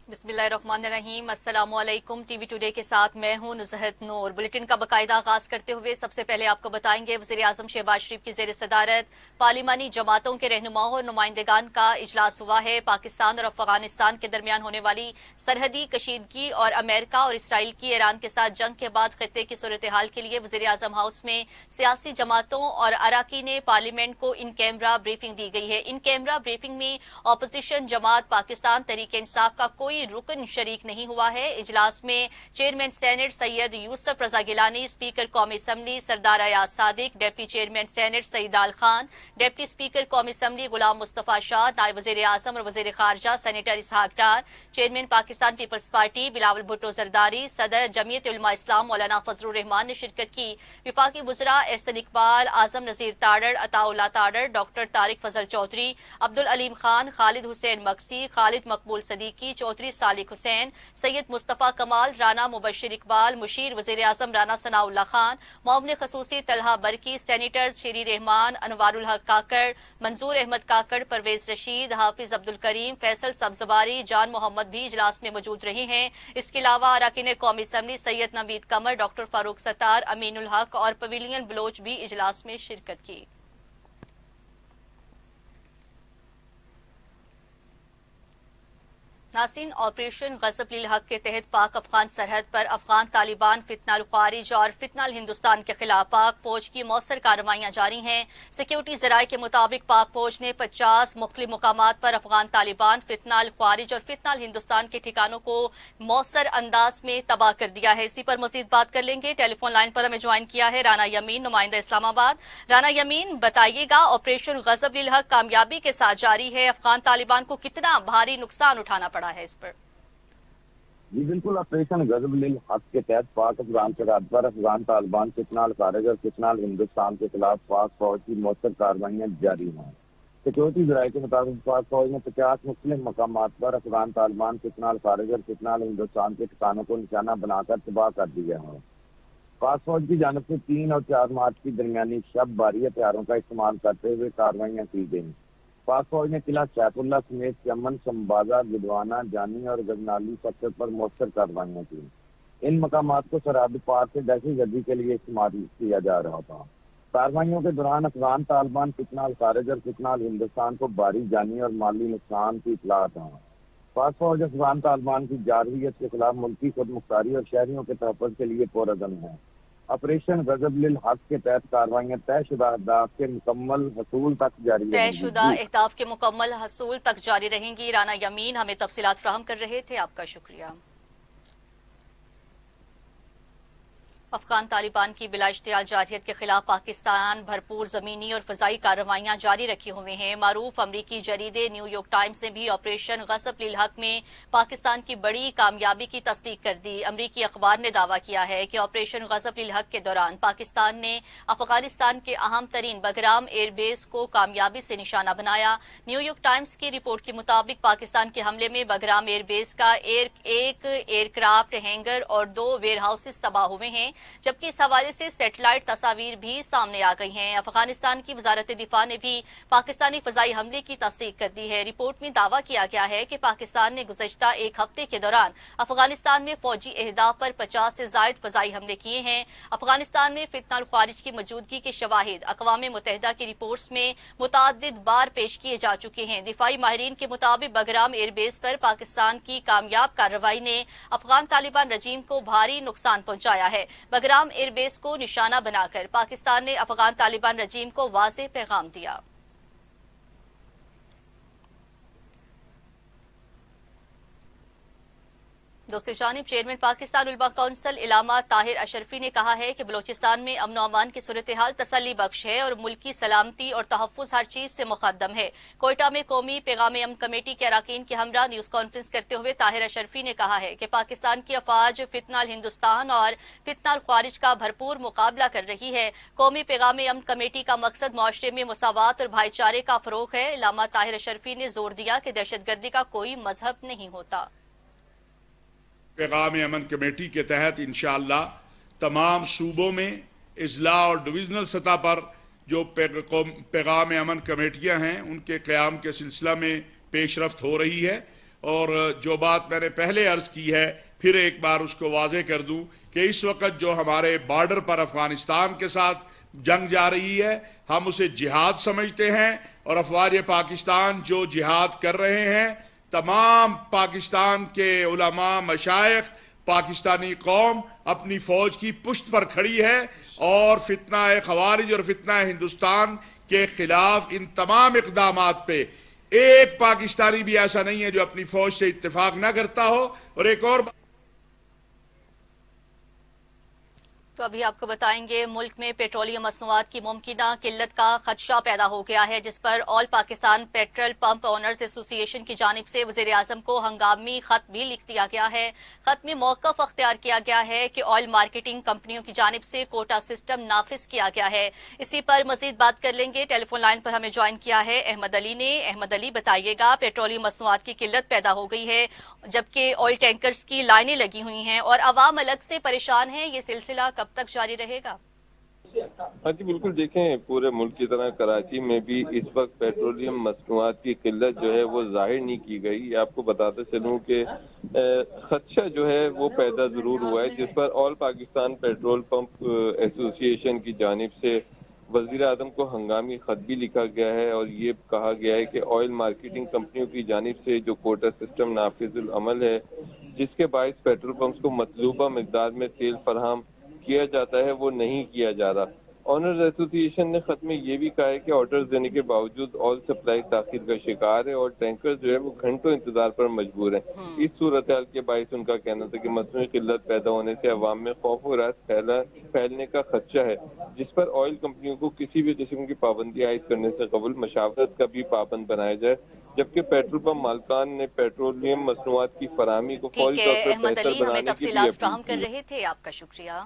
बिस्मिल्लाहिर्रहमानिर्रहीम। अस्सलाम वालेकुम। टीवी टुडे के साथ मैं हूं नुज़हत नूर। बुलेटिन का बाकायदा आगाज करते हुए सबसे पहले आपको बताएंगे वज़ीर आज़म शहबाज शरीफ की ज़ेर सदारत पार्लिमानी जमातों के रहनुमाओं और नुमाइंदगान का इजलास हुआ है। पाकिस्तान और अफगानिस्तान के दरमियान होने वाली सरहदी कशीदगी और अमेरिका और इसराइल की ईरान के साथ जंग के बाद खत्ते की सूरत हाल के लिए वज़ीर आज़म हाउस में सियासी जमातों और अराकीन पार्लियामेंट को इन कैमरा ब्रीफिंग दी गई है। इन कैमरा ब्रीफिंग में अपोजिशन जमात पाकिस्तान तहरीक इंसाफ का कोई रुकन शरीक नहीं हुआ है। इजलास में chairman senate Syed Yousuf Raza Gilani, speaker कौमी assembly Sardar Ayaz Sadiq, deputy chairman senate Syedal Khan, deputy speaker कौमी असम्बली गुलाम मुस्तफा शाह, नायब वज़ीर आज़म और वज़ीर खारजा senator Ishaq Dar, chairman Pakistan peoples party Bilawal Bhutto Zardari, सदर जमीयत उलमा इस्लाम मौलाना फजलुर रहमान ने शिरकत की। विफाकी वज़रा एहसन इकबाल, आजम नज़ीर ताड़ड़, अताउल्लाह ताड़ड़, डॉक्टर तारिक फजल चौधरी, अब्दुल अलीम खान, खालिद हुसैन मक्सी, खालिद मकबूल सदीकी, चौधरी सालिक हुसैन, सैयद मुस्तफ़ा कमाल, राना मुबशिर इकबाल, मुशीर वज़ीर आज़म राना सनाउल्लाह खान, मुअव्विन ख़ुसूसी तलहा बरकी, सेनेटर्स शेरी रहमान, अनवारुल हक काकड़, मंजूर अहमद काकड़, परवेज रशीद, हाफिज अब्दुल करीम, फैसल सब्ज़वारी, जान मोहम्मद भी इजलास में मौजूद रहे हैं। इसके अलावा अरकान कौमी असम्बली सैयद नवीद कमर, डॉक्टर फारूक सत्तार, अमीनुल हक और पवेलियन बलोच भी इजलास में शिरकत की। नाज़रीन, ऑपरेशन ग़ज़ब-उल हक़ के तहत पाक अफगान सरहद पर अफगान तालिबान फितनाल ख़ारिज और फितनाल हिंदुस्तान के खिलाफ पाक फौज की मौसर कार्रवाइयाँ जारी हैं। सिक्योरिटी ज़राए के मुताबिक पाक फौज ने 50 मुख्तलिफ मुकामात पर अफगान तालिबान फितनाल ख़ारिज और फितनाल हिंदुस्तान के ठिकानों को मौसर अंदाज में तबाह कर दिया है। इसी पर मज़ीद बात कर लेंगे। टेलीफोन लाइन पर हमें ज्वाइन किया है राना यमीन, नुमाइंदा इस्लामाबाद। राना यमीन, बताइएगा ऑपरेशन ग़ज़ब-उल हक़ कामयाबी के साथ जारी है, अफगान तालिबान को कितना भारी नुकसान उठाना पड़ा है इस पर? जी बिल्कुल, ऑपरेशन ग़ज़ब-उल हक़ के तहत पाक अफगान सरहद पर अफगान तालिबान फितनाल ख़ारिज और फितनाल हिंदुस्तान के खिलाफ पाक फौज की मौसर कार्रवाइयाँ जारी हैं। सिक्योरिटी ज़राए के मुताबिक पाक फौज ने 50 मुख्तलिफ मकामात पर अफगान तालिबान फितनाल ख़ारिज और फितनाल हिंदुस्तान के ठिकानों को निशाना बनाकर तबाह कर दिया है। पाक फौज की जानब से 3 और 4 मार्च की दरमियानी शब भारी हथियारों का इस्तेमाल करते हुए कार्रवाइयाँ की गई। पाक फौज ने किला सैफुल्ला समेत चमन, संबाजा, गिदवाना, जानी और गजनाली सेक्टर पर मौसर कार्रवाइयाँ की। इन मकामात को सरहद पार से दहशतगर्दी के लिए इस्तेमाल किया जा रहा था। कार्रवाइयों के दौरान अफगान तालिबान फितनाल ख़ारिज और फितनाल हिंदुस्तान को भारी जानी और माली नुकसान की इतलात है। पाक फौज अफगान तालिबान की जारवियत के खिलाफ मुल्की खुद मुख्तारी और शहरियों के तहफ़्फ़ुज़ के लिए पुरअज़म है। ऑपरेशन ग़ज़ब-उल हक़ के तहत कार्रवाइयाँ तयशुदा अहदाफ के मुकम्मल हसूल तक जारी रहेंगी। तयशुदा अहदाफ के मुकम्मल हसूल तक जारी रहेंगी। राना यमीन हमें तफसीलात फ्राहम कर रहे थे, आपका शुक्रिया। अफगान तालिबान की बिला इश्तियाल जारहियत के खिलाफ पाकिस्तान भरपूर ज़मीनी और फ़ज़ाई कार्रवाइयाँ जारी रखे हुए हैं। मारूफ अमरीकी जरीदे न्यूयॉर्क टाइम्स ने भी ऑपरेशन ग़ज़ब-उल हक़ में पाकिस्तान की बड़ी कामयाबी की तस्दीक कर दी। अमरीकी अखबार ने दावा किया है कि ऑपरेशन ग़ज़ब-उल हक़ के दौरान पाकिस्तान ने अफगानिस्तान के अहम तरीन बगराम एयरबेस को कामयाबी से निशाना बनाया। न्यूयॉर्क टाइम्स की रिपोर्ट के मुताबिक पाकिस्तान के हमले में बगराम एयरबेस का एक एयरक्राफ्ट हैंगर और 2 वेयर हाउसेस तबाह हुए हैं, जबकि इस हवाले से सैटेलाइट तस्वीर भी सामने आ गई हैं। अफगानिस्तान की वजारत दिफा ने भी पाकिस्तानी फजाई हमले की तस्दीक कर दी है। रिपोर्ट में दावा किया गया है कि पाकिस्तान ने गुज़श्ता एक हफ्ते के दौरान अफगानिस्तान में फौजी अहदाफ पर 50 से ज़ायद फजाई हमले किए हैं। अफगानिस्तान में फितनाल ख़ारिज की मौजूदगी के शवाहिद अक़वाम मुत्तहिदा की रिपोर्ट्स में मुतअद्दिद बार पेश किए जा चुके हैं। दिफाई माहिरीन के मुताबिक बगराम एयरबेस पर पाकिस्तान की कामयाब कार्रवाई ने अफगान तालिबान रजीम को भारी नुकसान पहुंचाया है। बगराम एयरबेस को निशाना बनाकर पाकिस्तान ने अफगान तालिबान रजीम को वाज़ेह पैगाम दिया। दूसरी जानिब चेयरमैन पाकिस्तान उलमा कौंसिल इलामा ताहिर अशरफी ने कहा है कि बलोचिस्तान में अमन अमान की सूरत हाल तसल्ली बख्श है और मुल्की सलामती और तहफ़्फ़ुज़ हर चीज से मुक़द्दम है। कोयटा में कौमी पैगाम अमन कमेटी के अरकान के हमरा न्यूज़ कॉन्फ्रेंस करते हुए ताहिर अशरफी ने कहा है कि पाकिस्तान की अफवाज फितनाल हिंदुस्तान और फितनाल ख़ारिज का भरपूर मुकाबला कर रही है। कौमी पैगाम अमन कमेटी का मकसद मुआशरे में मसावात और भाईचारे का फ़रोग़ है। इलामा ताहिर अशरफी ने जोर दिया कि दहशतगर्दी का कोई मजहब नहीं होता। पैगाम अमन कमेटी के तहत इंशाअल्लाह तमाम सूबों में इजला और डिविजनल सतह पर जो पैगाम अमन कमेटियां हैं उनके क़याम के सिलसिला में पेशरफ्त हो रही है اور جو بات میں نے پہلے عرض کی ہے پھر ایک بار اس کو واضح کر دوں کہ اس وقت جو ہمارے بارڈر پر افغانستان کے ساتھ جنگ جا رہی ہے ہم اسے جہاد سمجھتے ہیں، اور افواج پاکستان جو جہاد کر رہے ہیں، تمام پاکستان کے علماء، مشائخ، پاکستانی قوم اپنی فوج کی پشت پر کھڑی ہے، اور فتنہ خوارج اور فتنہ ہندوستان کے خلاف ان تمام اقدامات پہ ایک پاکستانی بھی ایسا نہیں ہے جو اپنی فوج سے اتفاق نہ کرتا ہو۔ اور ایک اور تو ابھی آپ کو بتائیں گے ملک میں پیٹرولیم مصنوعات کی ممکنہ قلت کا خدشہ پیدا ہو گیا ہے، جس پر آل پاکستان پیٹرول پمپ اونرز ایسوسی ایشن کی جانب سے وزیر اعظم کو ہنگامی خط بھی لکھ دیا گیا ہے۔ خط میں موقف اختیار کیا گیا ہے کہ آئل مارکیٹنگ کمپنیوں کی جانب سے کوٹا سسٹم نافذ کیا گیا ہے۔ اسی پر مزید بات کر لیں گے، ٹیلی فون لائن پر ہمیں جوائن کیا ہے احمد علی نے۔ احمد علی بتائیے گا، پیٹرولیم مصنوعات کی قلت پیدا ہو گئی ہے جبکہ آئل ٹینکرز کی لائنیں لگی ہوئی ہیں اور عوام الگ سے پریشان ہیں، یہ سلسلہ کب تک جاری رہے گا؟ ہاں جی بالکل، دیکھیں پورے ملک کی طرح کراچی میں بھی اس وقت پیٹرولیم مصنوعات کی قلت جو ہے وہ ظاہر نہیں کی گئی۔ آپ کو بتاتے چلوں کہ خدشہ جو ہے وہ پیدا ضرور ہوا ہے، جس پر آل پاکستان پیٹرول پمپ ایسوسی ایشن کی جانب سے وزیر اعظم کو ہنگامی خط بھی لکھا گیا ہے، اور یہ کہا گیا ہے کہ آئل مارکیٹنگ کمپنیوں کی جانب سے جو کوٹا سسٹم نافذ العمل ہے، جس کے باعث پیٹرول پمپس کو مطلوبہ مقدار میں تیل فراہم کیا جاتا ہے، وہ نہیں کیا جا رہا۔ آنرز ایسوسی ایشن نے خط میں یہ بھی کہا ہے کہ آرڈرز دینے کے باوجود آئل سپلائی تاخیر کا شکار ہے، اور ٹینکر جو ہے وہ گھنٹوں انتظار پر مجبور ہیں۔ اس صورتحال کے باعث ان کا کہنا تھا کہ مصنوعی قلت پیدا ہونے سے عوام میں خوف و راز پھیلنے کا خدشہ ہے، جس پر آئل کمپنیوں کو کسی بھی قسم کی پابندی عائد کرنے سے قبل مشاورت کا بھی پابند بنایا جائے، جبکہ پیٹرول پمپ مالکان نے پیٹرولیم مصنوعات کی فراہمی کو فوری طور پر احمد علی بہتر ہمیں بنانے کی بھی تفصیلات اپیل فراہم کی کر ہے۔ رہے تھے، آپ کا شکریہ۔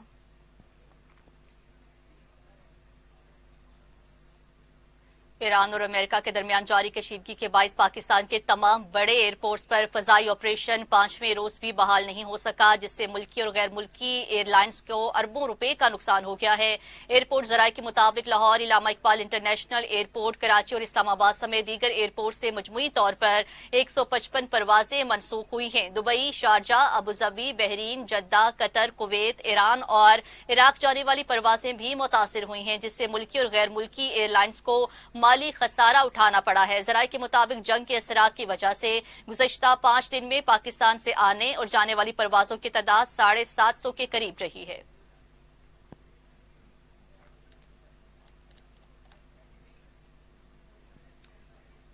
ایران اور امریکہ کے درمیان جاری کشیدگی کے باعث پاکستان کے تمام بڑے ایئرپورٹس پر فضائی آپریشن 5ویں روز بھی بحال نہیں ہو سکا، جس سے ملکی اور غیر ملکی ایئر لائنز کو اربوں روپے کا نقصان ہو گیا ہے۔ ایئرپورٹ ذرائع کے مطابق لاہور، علامہ اقبال انٹرنیشنل ایئرپورٹ، کراچی اور اسلام آباد سمیت دیگر ایئرپورٹ سے مجموعی طور پر 155 پروازیں منسوخ ہوئی ہیں۔ Dubai, Sharjah, Abu Dhabi, Bahrain, Jeddah, Qatar, Kuwait, Iran اور عراق جانے والی پروازیں بھی متاثر ہوئی ہیں، جس سے ملکی اور غیر ملکی ایئر لائنز کو مالی خسارہ اٹھانا پڑا ہے۔ ذرائع کے مطابق جنگ کے اثرات کی وجہ سے گزشتہ 5 دن میں پاکستان سے آنے اور جانے والی پروازوں کی تعداد 750 کے قریب رہی ہے۔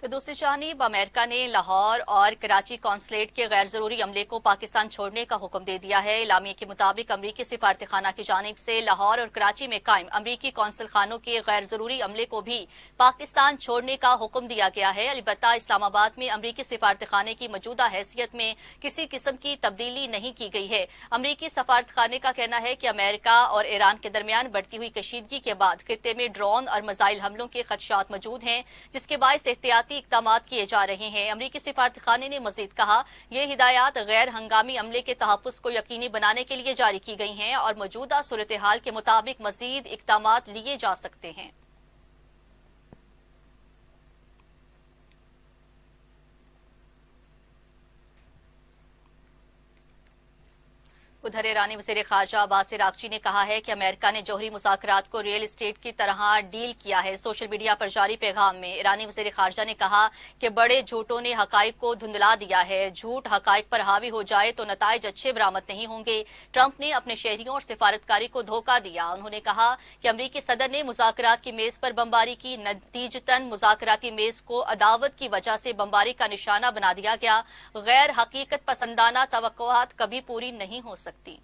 تو دوسری جانب امریکہ نے لاہور اور کراچی قونصلیٹ کے غیر ضروری عملے کو پاکستان چھوڑنے کا حکم دے دیا ہے۔ اعلامیے کے مطابق امریکی سفارت خانہ کی جانب سے لاہور اور کراچی میں قائم امریکی قونصل خانوں کے غیر ضروری عملے کو بھی پاکستان چھوڑنے کا حکم دیا گیا ہے۔ البتہ اسلام آباد میں امریکی سفارت خانے کی موجودہ حیثیت میں کسی قسم کی تبدیلی نہیں کی گئی ہے۔ امریکی سفارت خانے کا کہنا ہے کہ امریکہ اور ایران کے درمیان بڑھتی ہوئی کشیدگی کے بعد خطے میں ڈرون اور میزائل حملوں کے خدشات موجود ہیں، جس کے باعث احتیاطی اقدامات کیے جا رہے ہیں۔ امریکی سفارت خانے نے مزید کہا، یہ ہدایات غیر ہنگامی عملے کے تحفظ کو یقینی بنانے کے لیے جاری کی گئی ہیں اور موجودہ صورتحال کے مطابق مزید اقدامات لیے جا سکتے ہیں۔ ادھر ایرانی وزیر خارجہ عباس عراقچی نے کہا ہے کہ امریکہ نے جوہری مذاکرات کو ریئل اسٹیٹ کی طرح ڈیل کیا ہے۔ سوشل میڈیا پر جاری پیغام میں ایرانی وزیر خارجہ نے کہا کہ بڑے جھوٹوں نے حقائق کو دھندلا دیا ہے۔ جھوٹ حقائق پر حاوی ہو جائے تو نتائج اچھے برآمد نہیں ہوں گے۔ ٹرمپ نے اپنے شہریوں اور سفارتکاری کو دھوکہ دیا۔ انہوں نے کہا کہ امریکی صدر نے مذاکرات کی میز پر بمباری کی، نتیجتاً مذاکراتی میز کو عداوت کی وجہ سے بمباری کا نشانہ بنا دیا گیا۔ غیر حقیقت پسندانہ توقعات کبھی پوری نہیں ہو سکتی۔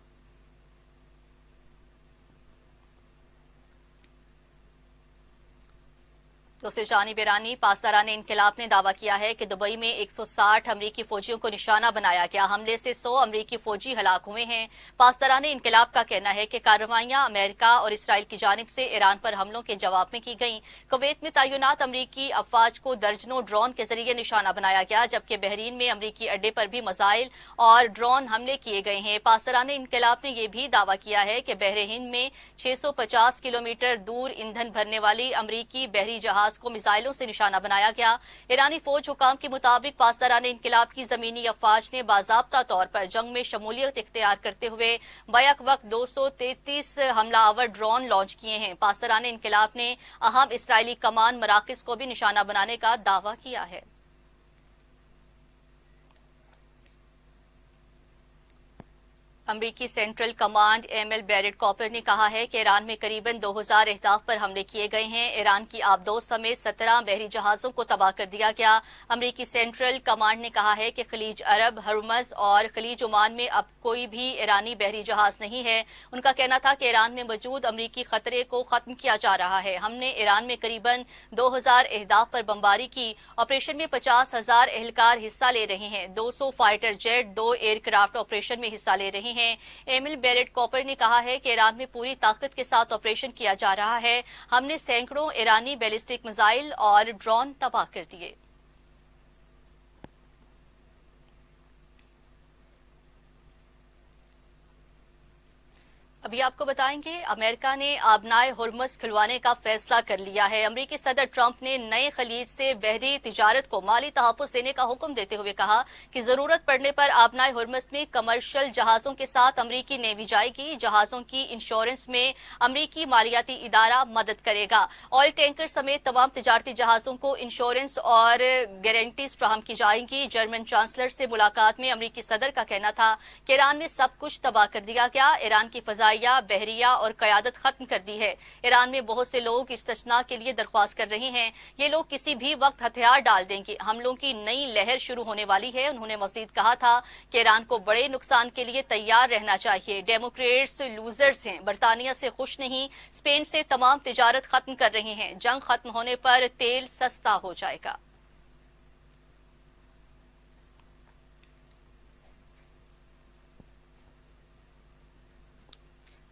دوسری جانب ایرانی پاسداران انقلاب نے دعویٰ کیا ہے کہ دبئی میں 160 امریکی فوجیوں کو نشانہ بنایا گیا۔ حملے سے 100 امریکی فوجی ہلاک ہوئے ہیں۔ پاسداران انقلاب کا کہنا ہے کہ کارروائیاں امریکہ اور اسرائیل کی جانب سے ایران پر حملوں کے جواب میں کی گئیں۔ کویت میں تعینات امریکی افواج کو درجنوں ڈرون کے ذریعے نشانہ بنایا گیا، جبکہ بحرین میں امریکی اڈے پر بھی میزائل اور ڈرون حملے کیے گئے ہیں۔ پاسداران انقلاب نے یہ بھی دعویٰ کیا ہے کہ بحر ہند میں 650 کلومیٹر دور ایندھن بھرنے والی امریکی بحری جہاز जहाज को मिसाइलों से निशाना बनाया गया। ईरानी फौज हुकाम के मुताबिक पासदारान इंकलाब की जमीनी अफवाज ने बाज़ाब्ता तौर पर जंग में शमूलियत इख्तियार करते हुए बैक वक्त 233 हमलावर ड्रोन लॉन्च किए हैं। पासदारान इंकलाब ने अहम इसराइली कमान मराकज को भी निशाना बनाने का दावा किया है। अमरीकी central command admiral Brad Cooper ने कहा है कि ईरान में करीबन 2000 अहदाफ पर हमले किए गए हैं। ईरान की आबदोज समेत 17 बहरी जहाजों को तबाह कर दिया गया। अमरीकी सेंट्रल कमांड ने कहा है कि खलीज अरब, हरमज और खलीज ओमान में अब कोई भी ईरानी बहरी जहाज नहीं है। उनका कहना था कि ईरान में मौजूद अमरीकी खतरे को खत्म किया जा रहा है। हमने ईरान में करीबन 2000 अहदाफ पर बमबारी की। ऑपरेशन में 50,000 एहलकार हिस्सा ले रहे हैं। 200 फाइटर जेट, 2 एयरक्राफ्ट ऑपरेशन में हिस्सा ले रहे हैं। एमिल बैरेट कॉपर ने कहा है कि ईरान में पूरी ताकत के साथ ऑपरेशन किया जा रहा है। हमने सैकड़ों ईरानी बैलिस्टिक मिसाइल और ड्रोन तबाह कर दिए। अभी आपको बताएंगे, अमेरिका ने आबनाए हुर्मुज़ खुलवाने का फैसला कर लिया है। अमरीकी सदर ट्रंप ने नए खलीज से बहरी तिजारत को माली तहफ़्फ़ुज़ देने का हुक्म देते हुए कहा कि जरूरत पड़ने पर आबनाए हुर्मुज़ में कमर्शियल जहाजों के साथ अमरीकी नेवी जाएगी। जहाजों की इंश्योरेंस में अमरीकी मालियाती इदारा मदद करेगा। ऑयल टैंकर समेत तमाम तिजारती जहाजों को इंश्योरेंस और गारंटीज फ्राहम की जाएंगी। जर्मन चांसलर से मुलाकात में अमरीकी सदर का कहना था कि ईरान में सब कुछ तबाह कर दिया गया। ईरान की फजाइया, बहरिया और क़यादत खत्म कर दी है। ईरान में बहुत से लोग इस्तिस्ना के लिए दरख्वास्त कर रहे हैं। ये लोग किसी भी वक्त हथियार डाल देंगे। हमलों की नई लहर शुरू होने वाली है। उन्होंने मजीद कहा था कि ईरान को बड़े नुकसान के लिए तैयार रहना चाहिए। डेमोक्रेट्स लूजर्स हैं, बरतानिया से खुश नहीं, स्पेन से तमाम तिजारत खत्म कर रहे हैं। जंग खत्म होने पर तेल सस्ता हो जाएगा।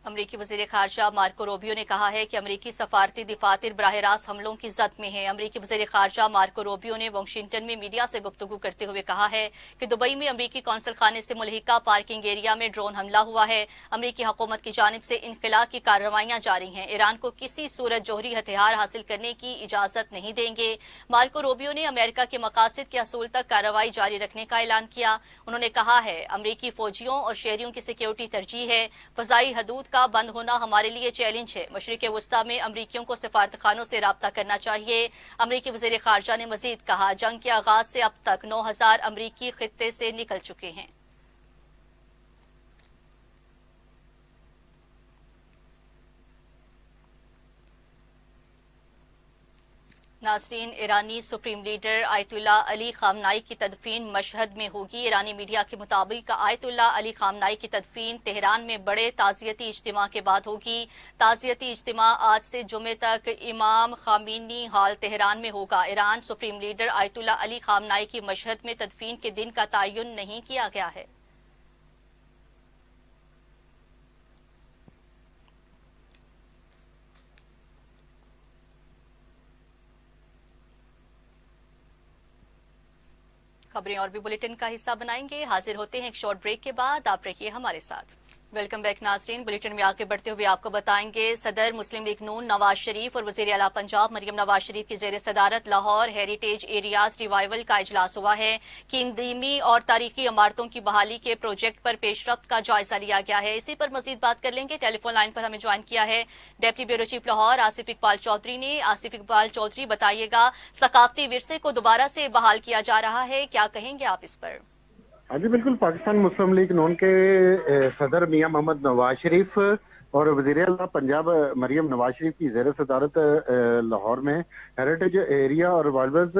अमरीकी वज़ीर ख़ारजा मार्को रूबियो ने कहा है कि अमरीकी सफारती दफातर बराह रास्त हमलों की जद में है। अमरीकी वज़ीर ख़ारजा मार्को रूबियो ने वाशिंगटन में मीडिया से गुफ्तगू करते हुए कहा है कि दुबई में अमरीकी कौंसल खाने से मुल्हिका पार्किंग एरिया में ड्रोन हमला हुआ है। अमरीकी हुकूमत की जानिब से इनखला की कार्रवाइयाँ जारी हैं। ईरान को किसी सूरत जोहरी हथियार हासिल करने की इजाज़त नहीं देंगे। मार्को रूबियो ने अमेरिका के मकासद के असूल तक कार्रवाई जारी रखने का ऐलान किया। उन्होंने कहा है अमरीकी फौजियों और शहरियों की सिक्योरिटी तरजीह है। फ़ज़ाई हदूद का बंद होना हमारे लिए चैलेंज है। मशरिक़ वस्ता में अमरीकियों को सफारत खानों से राब्ता करना चाहिए। अमरीकी वज़ीर ख़ारजा ने मज़ीद कहा जंग के आगाज से अब तक 9000 अमरीकी खित्ते से निकल चुके हैं। नाज़रीन, ईरानी supreme leader Ayatollah Ali Khamenei की तदफीन मशहद में होगी। ईरानी मीडिया के मुताबिक आयतुल्ला अली खामनाई की तदफीन तेहरान में बड़े ताज़ियती इज्तिमा के बाद होगी। ताज़ियती इज्तिमा आज से जुमे तक इमाम खामीनी हॉल तेहरान में होगा। Iran supreme leader Ayatollah Ali Khamenei की मशहद में तदफीन के दिन का तयन नहीं किया गया है। खबरें और भी बुलेटिन का हिस्सा बनाएंगे। हाजिर होते हैं एक शॉर्ट ब्रेक के बाद। आप रहिए हमारे साथ। वेलकम बैक नाज़रीन। बुलेटिन में आगे बढ़ते हुए आपको बताएंगे सदर मुस्लिम लीग नून नवाज शरीफ और वज़ीर आला पंजाब मरियम नवाज शरीफ की ज़ेर सदारत लाहौर हेरिटेज एरियाज रिवाइवल का इजलास हुआ है। कीमती और तारीखी इमारतों की बहाली के प्रोजेक्ट पर पेशरफ्त का जायजा लिया गया है। इसी पर मजीद बात कर लेंगे। टेलीफोन लाइन पर हमें ज्वाइन किया है deputy bureau chief Lahore Asif Iqbal Chaudhry ने। आसिफ इकबाल चौधरी, बताइएगा, सकाफती विरसे को दोबारा से बहाल किया जा रहा है, क्या कहेंगे आप इस पर? हाँ जी बिल्कुल। पाकिस्तान मुस्लिम लीग नून के सदर मियां मोहम्मद नवाज शरीफ और वज़ीर आला पंजाब मरियम नवाज शरीफ की ज़ेर सदारत लाहौर में हेरिटेज एरिया और रिवाइवल्स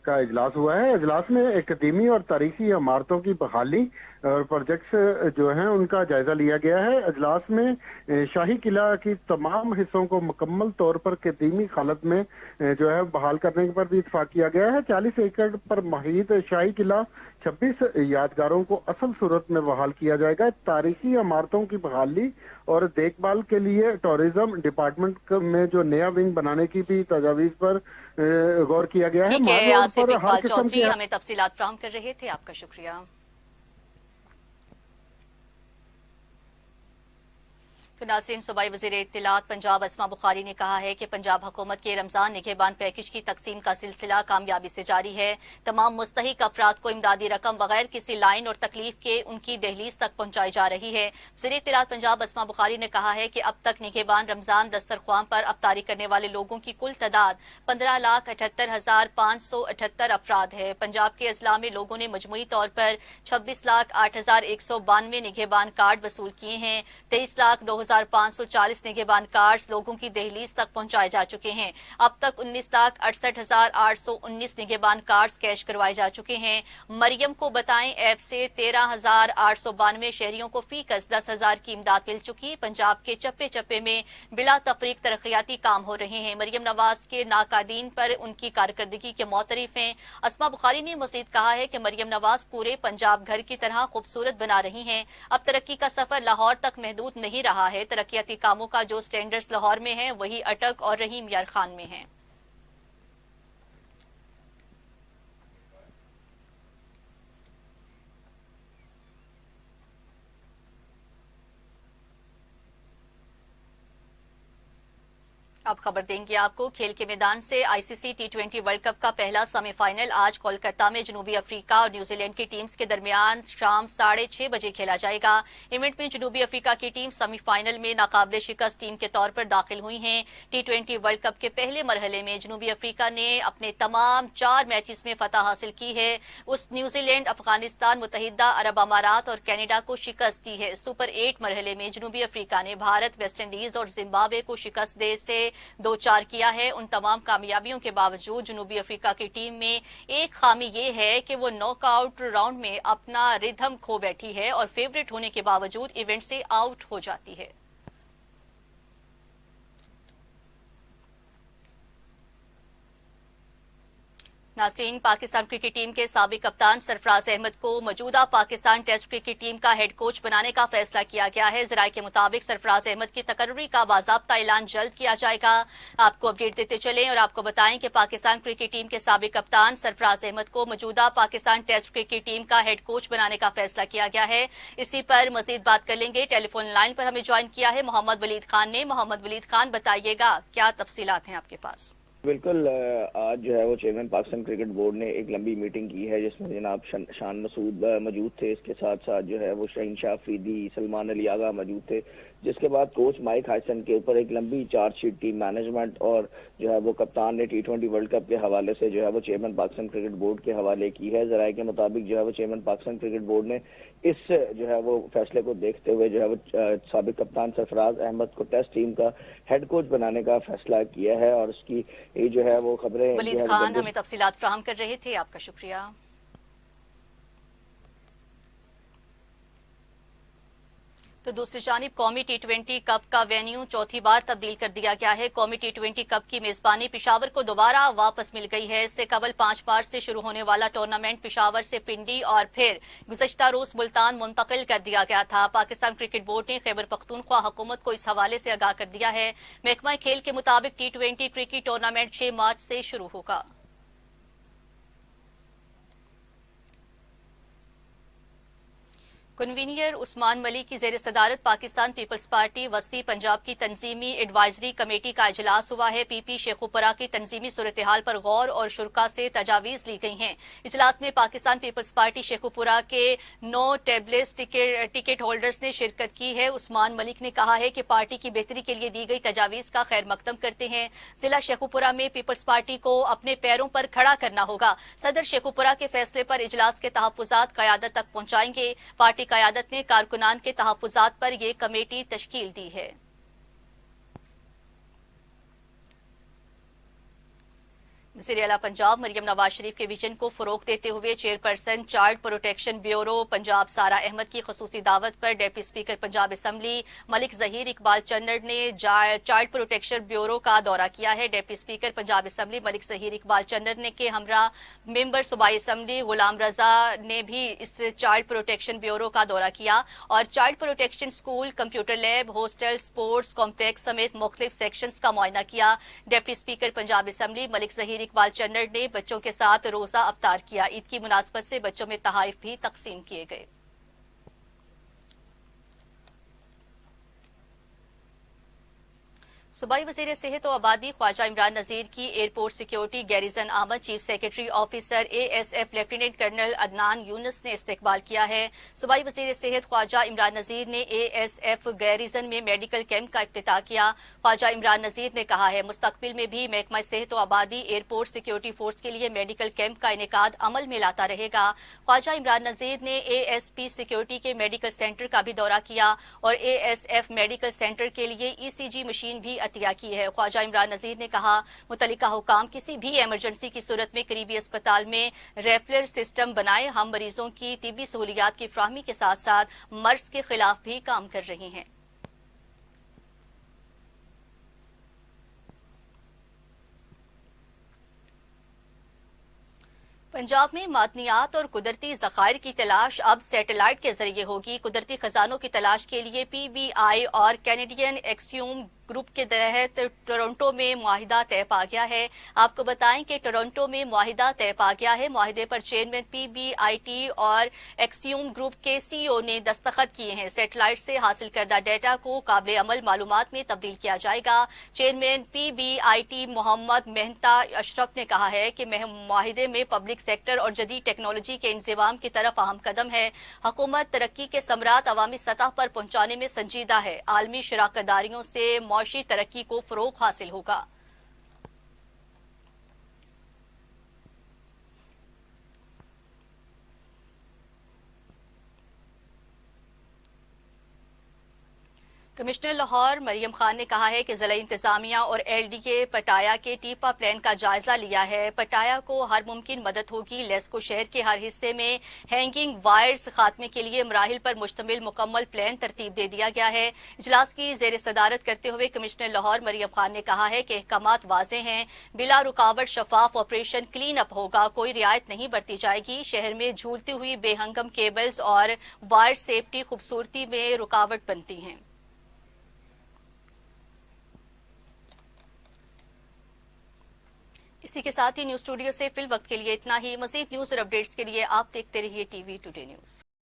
का इजलास हुआ है। इजलास में कदीमी और तारीखी इमारतों की बहाली और प्रोजेक्ट्स जो हैं उनका जायजा लिया गया है। इजलास में शाही किला की तमाम हिस्सों को मुकम्मल तौर पर कदीमी हालत में जो है बहाल करने पर भी इत्फाक किया गया है। 40 एकड़ पर महीत शाही किला 26 यादगारों को असल सूरत में बहाल किया जाएगा। तारीखी इमारतों की बहाली और देखभाल के लिए टूरिज्म डिपार्टमेंट में जो नया विंग बनाने की भी तजावीज पर गौर किया गया है। ठीक है, आसिफ इकबाल चौधरी हमें तफसीलात फ्राहम कर रहे थे, आपका शुक्रिया। तो नाज़रीन, सूबाई वज़ीर इत्तलात पंजाब अस्मा बुखारी ने कहा है कि पंजाब हुकूमत के रमज़ान निगहबान पैकेज की तकसीम का सिलसिला कामयाबी से जारी है। तमाम मुस्तहिक अफराद को इमदादी रकम बगैर किसी लाइन और तकलीफ के उनकी दहलीज तक पहुँचाई जा रही है। वज़ीर इत्तलात पंजाब अस्मा बुखारी ने कहा है कि अब तक निगहबान रमज़ान दस्तरख्वान पर अफ्तारी करने वाले लोगों की कुल तादाद 15,78,578 अफराद है। पंजाब के अजला में लोगों ने मजमूई तौर पर 26,08,192 निगहबान कार्ड वसूल किए हैं। 23,02,540 निगहबान कार्ड्स लोगों की दहलीज तक पहुंचाए जा चुके हैं। अब तक 19,68,819 निगहबान कार्ड्स कैश करवाए जा चुके हैं। मरियम को बताएं ऐप से 13,892 शहरियों को फीकस 10,000 की इमदाद मिल चुकी। पंजाब के चप्पे चप्पे में बिला तफरीक तरक्याती काम हो रहे हैं। मरियम नवाज के नाकादीन पर उनकी कारकर्दगी के मोतरिफ हैं। अस्मा बुखारी ने मजीद कहा है कि मरियम नवाज पूरे पंजाब घर की तरह खूबसूरत बना रही हैं। अब तरक्की का सफर लाहौर तक महदूद नहीं रहा है। तरक्याती कामों का जो स्टैंडर्ड्स लाहौर में है वही अटक और रहीम यार खान में है। अब खबर देंगे आपको खेल के मैदान से। आईसीसी टी20 वर्ल्ड कप का पहला सेमीफाइनल आज कोलकाता में जनूबी अफ्रीका और न्यूजीलैंड की टीम्स के दरमियान शाम 6:30 बजे खेला जाएगा। इवेंट में जनूबी अफ्रीका की टीम सेमीफाइनल में नाकाबिले शिकस्त टीम के तौर पर दाखिल हुई है। टी20 वर्ल्ड कप के पहले मरहले में जनूबी अफ्रीका ने अपने तमाम 4 मैचेस में फतह हासिल की है। उस न्यूजीलैंड, अफगानिस्तान, मुत्तहिदा अरब अमारात और कनाडा को शिकस्त दी है। सुपर 8 मरहले में जनूबी अफ्रीका ने भारत, वेस्ट इंडीज और जिम्बाब्वे को शिकस्त दे से 2-4 किया है। उन तमाम कामयाबियों के बावजूद जनूबी अफ्रीका की टीम में एक खामी ये है कि वो नॉकआउट राउंड में अपना रिदम खो बैठी है और फेवरेट होने के बावजूद इवेंट से आउट हो जाती है। नाज़रीन, पाकिस्तान क्रिकेट टीम के साबिक कप्तान सरफराज अहमद को मौजूदा पाकिस्तान टेस्ट क्रिकेट टीम का हेड कोच बनाने का फैसला किया गया है। ज़राए के मुताबिक सरफराज अहमद की तकर्री का बाज़ाब्ता ऐलान जल्द किया जाएगा। आपको अपडेट देते चलें और आपको बताएं कि पाकिस्तान क्रिकेट टीम के साबिक कप्तान सरफराज अहमद को मौजूदा पाकिस्तान टेस्ट क्रिकेट टीम का हेड कोच बनाने का फैसला किया गया है। इसी पर मजीद बात कर लेंगे। टेलीफोन लाइन पर हमें ज्वाइन किया है मोहम्मद वलीद खान ने। मोहम्मद वलीद खान, बताइएगा क्या तफसीलात हैं आपके पास? बिल्कुल, आज जो है वो चेयरमैन पाकिस्तान क्रिकेट बोर्ड ने एक लंबी मीटिंग की है जिसमें जनाब शान मसूद मौजूद थे। इसके साथ साथ जो है वो शहीन शाह अफरीदी, सलमान अली आगा मौजूद थे। जिसके बाद कोच माइक हासन के ऊपर एक लंबी चार्जशीट टीम मैनेजमेंट और जो है वो कप्तान ने टी20 वर्ल्ड कप के हवाले से जो है वो चेयरमैन पाकिस्तान क्रिकेट बोर्ड के हवाले की है। ज़राए के मुताबिक जो है वो चेयरमैन पाकिस्तान क्रिकेट बोर्ड ने इस जो है वो फैसले को देखते हुए जो है वो साबिक कप्तान सरफराज अहमद को टेस्ट टीम का हेड कोच बनाने का फैसला किया है। और उसकी ये जो है वो खबरें वलीद खान हमें तफसीलात फराहम कर रहे थे, आपका शुक्रिया। तो दूसरी जानिब कौमी टी20 कप का वेन्यू चौथी बार तब्दील कर दिया गया है। कौमी टी20 कप की मेजबानी पिशावर को दोबारा वापस मिल गई है। इससे कबल 5 मार्च से शुरू होने वाला टूर्नामेंट पिशावर से पिंडी और फिर गुज़श्ता रोज मुल्तान मुंतकिल कर दिया गया था। पाकिस्तान क्रिकेट बोर्ड ने खैबर पख्तूनख्वा हुकूमत को इस हवाले से आगाह कर दिया है। महकमा खेल के मुताबिक टी20 क्रिकेट टूर्नामेंट 6 मार्च से शुरू होगा। कन्वीनियर उस्मान मलिक की ज़ेर सदारत पाकिस्तान पीपल्स पार्टी वस्ती पंजाब की तंजीमी एडवाइजरी कमेटी का इजलास हुआ है। पीपी शेखुपुरा की तंजीमी सूरत हाल पर गौर और शुरा से तजावीज़ ली गई हैं। इजलास में पाकिस्तान पीपल्स पार्टी शेखुपुरा के 9 टेबलेट्स टिकट होल्डर्स ने शिरकत की है। उस्मान मलिक ने कहा है कि पार्टी की बेहतरी के लिए दी गई तजावीज़ का खैर मकदम करते हैं। जिला शेखुपुरा में पीपल्स पार्टी को अपने पैरों पर खड़ा करना होगा। सदर शेखुपुरा के फैसले पर इजलास के तहफ़्फ़ुज़ात क़यादत तक पहुंचाएंगे। पार्टी क़यादत ने कारकुनान के तहफ़्फ़ुज़ात पर यह कमेटी तश्कील दी है। वज़ीर आला पंजाब मरियम नवाज शरीफ के विजन को फरोग देते हुए chairperson child protection bureau Punjab Sara Ahmad की खसूसी दावत पर deputy speaker Punjab assembly Malik Zaheer Iqbal Channar ने चाइल्ड प्रोटेक्शन ब्यूरो का दौरा किया है। Deputy speaker Punjab assembly Malik Zaheer Iqbal Channar ने के हमरा मेंबर सूबाई असम्बली गुलाम रजा ने भी इस चाइल्ड प्रोटेक्शन ब्यूरो का दौरा किया और child protection school, computer lab, hostel, sports complex समेत मुख्तलिफ सेक्शंस का मुआयना किया। Deputy speaker Punjab assembly Malik Zaheer Iqbal Channar ने बच्चों के साथ रोजा अफ्तार किया। ईद की मुनासबत से बच्चों में तहाइफ भी तकसीम किए गए। सूबाई वज़ीर सेहत और आबादी ख्वाजा इमरान नज़ीर की एयरपोर्ट सिक्योरिटी गैरिजन आमद chief secretary officer ASF lieutenant colonel Adnan Younus ने इस्तकबाल किया है। सूबाई वज़ीर सेहत ख्वाजा इमरान नज़ीर ने ASF गैरिजन में मेडिकल कैंप का इफ्तिताह किया। ख्वाजा इमरान नज़ीर ने कहा है मुस्तकबिल में भी महकमा सेहत और आबादी एयरपोर्ट सिक्योरिटी फोर्स के लिए मेडिकल कैंप का इनेकाद अमल में लाता रहेगा। ख्वाजा इमरान नज़ीर ने ASP सिक्योरिटी के मेडिकल सेंटर का भी दौरा किया और ASF मेडिकल सेंटर के लिए ECG मशीन भी अतिया की है। ख्वाजा इमरान नज़ीर ने कहा मुतल्लिका हुकाम किसी भी इमरजेंसी की सूरत में करीबी अस्पताल में रेफरल सिस्टम बनाए। हम मरीजों की तिब्बी सहूलियात की फ्राहमी के साथ साथ मर्ज के खिलाफ भी काम कर रहे हैं। पंजाब में मादनियात और कुदरती ज़खायर की तलाश अब सैटेलाइट के जरिए होगी। कुदरती खजानों की तलाश के लिए PBI और कैनेडियन एक्सियम ग्रुप के तहत टोरंटो में मुआहिदा तय पा गया है। आपको बताएं कि टोरंटो में मुआहिदा तय पा गया है। मुआहिदे पर चेयरमैन PBIT और एक्सियम ग्रुप के CEO ने दस्तखत किए हैं। सैटेलाइट से हासिल करदा डेटा को काबिल अमल मालूमात में तब्दील किया जाएगा। चेयरमैन PBIT मोहम्मद मेहता अशरफ ने कहा है कि मुआहिदे में पब्लिक सेक्टर और जदीद टेक्नोलॉजी के इंज़िमाम की तरफ अहम कदम है। हुकूमत तरक्की के समरात अवामी सतह पर पहुंचाने में संजीदा है। आलमी शराकतदारियों से मौशी तरक्की को फरोग हासिल होगा। कमिश्नर लाहौर मरियम खान ने कहा है कि ज़िला इंतजामिया और LDA पटाया के टीपा प्लान का जायजा लिया है। पटाया को हर मुमकिन मदद होगी। लेस्को शहर के हर हिस्से में हैंगिंग वायर्स खात्मे के लिए मराहिल पर मुश्तमिल मुकम्मल प्लान तरतीब दे दिया गया है। इजलास की ज़ेर सदारत करते हुए कमिश्नर लाहौर मरियम खान ने कहा है कि अहकामात वाज़े हैं। बिला रुकावट शफाफ ऑपरेशन क्लीन अप होगा। कोई रियायत नहीं बरती जाएगी। शहर में झूलती हुई बेहंगम केबल्स और वायर सेफ्टी खूबसूरती में रुकावट बनती हैं। इसी के साथ ही न्यूज स्टूडियो से फिल वक्त के लिए इतना ही। मज़ीद न्यूज और अपडेट्स के लिए आप देखते रहिए TV टुडे न्यूज।